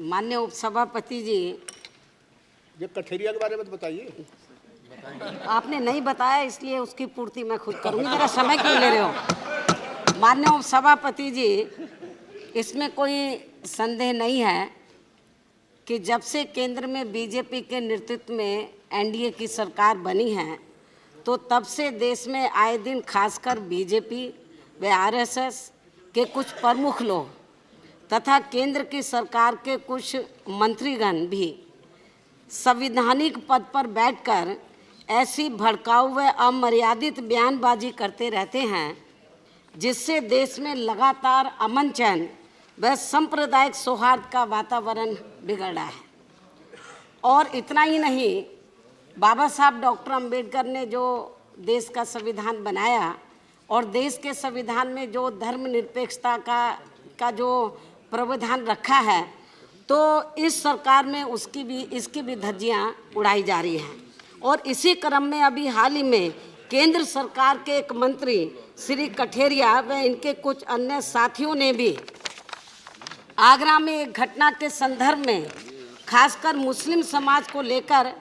माननीय उपसभापति जी, ये कठेरिया के बारे में तो बताइए। आपने नहीं बताया इसलिए उसकी पूर्ति मैं खुद करूंगी। मेरा समय क्यों ले रहे हो? माननीय उपसभापति जी, इसमें कोई संदेह नहीं है कि जब से केंद्र में बीजेपी के नेतृत्व में एनडीए की सरकार बनी है तो तब से देश में आए दिन खासकर बीजेपी व आरएसएस के कुछ प्रमुख लोग तथा केंद्र की सरकार के कुछ मंत्रीगण भी संवैधानिक पद पर बैठकर ऐसी भड़काऊ व अमर्यादित बयानबाजी करते रहते हैं जिससे देश में लगातार अमन चैन व सांप्रदायिक सौहार्द का वातावरण बिगड़ रहा है। और इतना ही नहीं, बाबा साहब डॉक्टर अंबेडकर ने जो देश का संविधान बनाया और देश के संविधान में जो धर्मनिरपेक्षता का जो प्रावधान रखा है, तो इस सरकार में इसकी भी धज्जियां उड़ाई जा रही हैं। और इसी क्रम में अभी हाल ही में केंद्र सरकार के एक मंत्री श्री कठेरिया व इनके कुछ अन्य साथियों ने भी आगरा में एक घटना के संदर्भ में खासकर मुस्लिम समाज को लेकर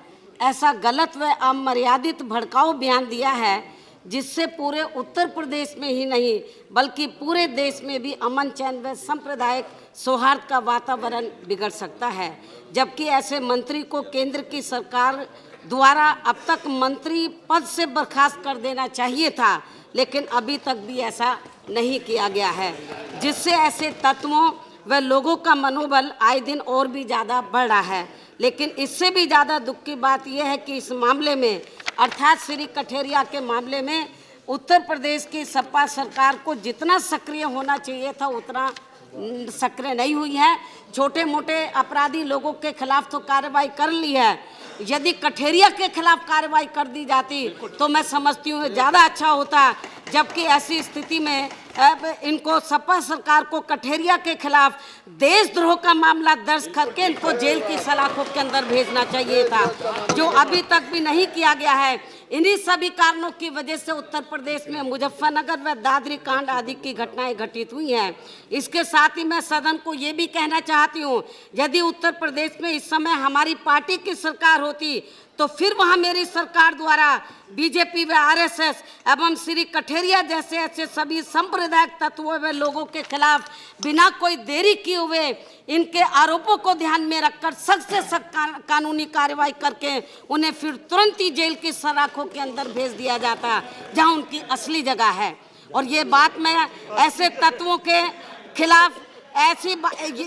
ऐसा गलत व अमर्यादित भड़काऊ बयान दिया है जिससे पूरे उत्तर प्रदेश में ही नहीं बल्कि पूरे देश में भी अमन चैन व सांप्रदायिक सौहार्द का वातावरण बिगड़ सकता है। जबकि ऐसे मंत्री को केंद्र की सरकार द्वारा अब तक मंत्री पद से बर्खास्त कर देना चाहिए था, लेकिन अभी तक भी ऐसा नहीं किया गया है, जिससे ऐसे तत्वों व लोगों का मनोबल आए दिन और भी ज़्यादा बढ़ रहा है। लेकिन इससे भी ज़्यादा दुख की बात यह है कि इस मामले में अर्थात श्री कठेरिया के मामले में उत्तर प्रदेश की सपा सरकार को जितना सक्रिय होना चाहिए था उतना सक्रिय नहीं हुई है। छोटे मोटे अपराधी लोगों के खिलाफ तो कार्रवाई कर ली है, यदि कठेरिया के खिलाफ कार्रवाई कर दी जाती तो मैं समझती हूँ ज़्यादा अच्छा होता। जबकि ऐसी स्थिति में इनको सपा सरकार को कठेरिया के खिलाफ देशद्रोह का मामला दर्ज करके इनको जेल की सलाखों के अंदर भेजना चाहिए था, जो अभी तक भी नहीं किया गया है। इन्हीं सभी कारणों की वजह से उत्तर प्रदेश में मुजफ्फरनगर व दादरी कांड आदि की घटनाएं घटित हुई हैं। इसके साथ ही मैं सदन को ये भी कहना चाहती हूँ, यदि उत्तर प्रदेश में इस समय हमारी पार्टी की सरकार होती तो फिर वहाँ मेरी सरकार द्वारा बीजेपी व आरएसएस एवं श्री कठेरिया जैसे ऐसे सभी सांप्रदायिक तत्वों व लोगों के खिलाफ बिना कोई देरी किए हुए इनके आरोपों को ध्यान में रखकर सख्त से सख्त कानूनी कार्रवाई करके उन्हें फिर तुरंत ही जेल की सलाखों के अंदर भेज दिया जाता जहाँ उनकी असली जगह है। और ये बात मैं ऐसे तत्वों के खिलाफ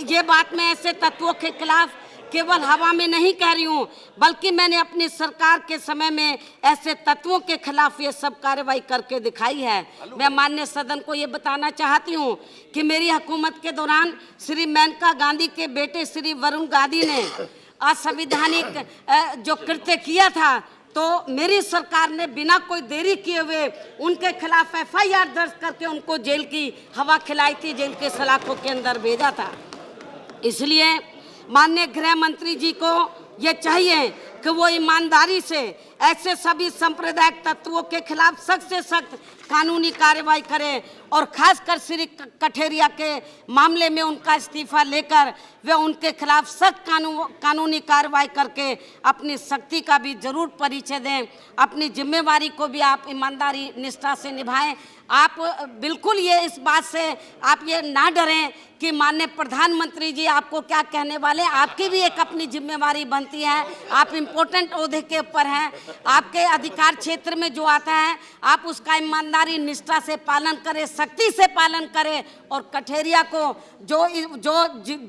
ये बात मैं ऐसे तत्वों के खिलाफ केवल हवा में नहीं कह रही हूँ, बल्कि मैंने अपनी सरकार के समय में ऐसे तत्वों के खिलाफ ये सब कार्रवाई करके दिखाई है। मैं माननीय सदन को ये बताना चाहती हूँ कि मेरी हुकूमत के दौरान श्री मेनका गांधी के बेटे श्री वरुण गांधी ने असंवैधानिक जो कृत्य किया था तो मेरी सरकार ने बिना कोई देरी किए हुए उनके खिलाफ FIR दर्ज करके उनको जेल की हवा खिलाई थी, जेल के सलाखों के अंदर भेजा था। इसलिए माननीय गृह मंत्री जी को ये चाहिए कि वो ईमानदारी से ऐसे सभी सांप्रदायिक तत्वों के खिलाफ सख्त से सख्त कानूनी कार्रवाई करें और खासकर श्री कठेरिया के मामले में उनका इस्तीफा लेकर वे उनके खिलाफ सख्त कानूनी कार्रवाई करके अपनी शक्ति का भी जरूर परिचय दें। अपनी जिम्मेवारी को भी आप ईमानदारी निष्ठा से निभाएं। आप बिल्कुल ये इस बात से आप ये ना डरें कि माननीय प्रधानमंत्री जी आपको क्या कहने वाले, आपकी भी एक अपनी जिम्मेवारी बनती है। आप इम्पोर्टेंट ओहदे के ऊपर हैं, आपके अधिकार क्षेत्र में जो आता है आप उसका ईमानदारी निष्ठा से पालन करें, सख्ती से पालन करें। और कठेरिया को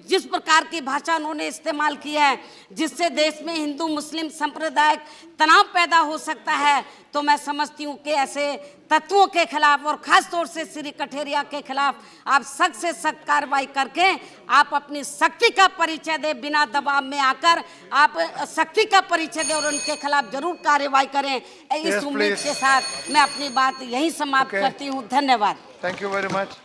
जिस प्रकार की भाषा उन्होंने इस्तेमाल की है जिससे देश में हिंदू मुस्लिम सांप्रदायिक तनाव पैदा हो सकता है, तो मैं समझती हूँ कि ऐसे तत्वों के खिलाफ और खास तौर से श्री कठेरिया के खिलाफ आप सख्त से सख्त कार्रवाई करके आप अपनी शक्ति का परिचय दें। बिना दबाव में आकर आप शक्ति का परिचय दें और उनके खिलाफ जरूर कार्रवाई करें। इस उम्मीद के साथ मैं अपनी बात यहीं समाप्त करती हूँ। धन्यवाद। Thank you very much.